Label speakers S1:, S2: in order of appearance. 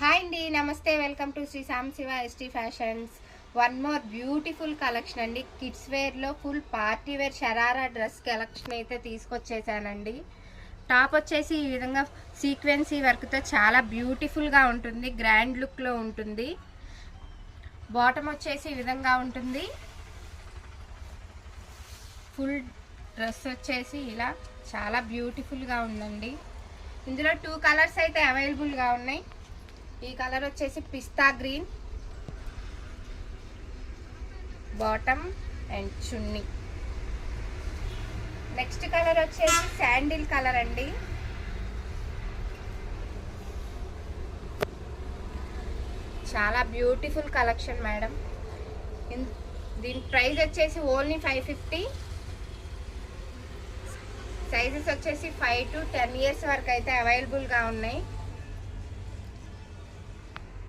S1: Hi అండి, నమస్తే. Welcome to Shri Sam Shiva ST fashions. One more beautiful collection అండి. కిడ్స్ వేర్లో full party wear sharara dress collection అయితే తీసుకొచ్చేసానండి. టాప్ వచ్చేసి ఈ విధంగా సీక్వెన్సీ వర్క్తో చాలా బ్యూటిఫుల్గా ఉంటుంది, గ్రాండ్ లుక్లో ఉంటుంది. బాటమ్ వచ్చేసి ఈ విధంగా ఉంటుంది. ఫుల్ డ్రెస్ వచ్చేసి ఇలా చాలా బ్యూటిఫుల్గా ఉందండి. ఇందులో 2 కలర్స్ అయితే అవైలబుల్గా ఉన్నాయి. ఈ కలర్ వచ్చేసి పిస్తా green bottom and chunni. Next colour వచ్చేసి శాండిల్ కలర్ అండి. చాలా బ్యూటిఫుల్ కలెక్షన్ మేడం. దీని ప్రైస్ వచ్చేసి ఓన్లీ 550. సైజెస్ వచ్చేసి 5 to 10 years వరకు అయితే అవైలబుల్గా ఉన్నాయి.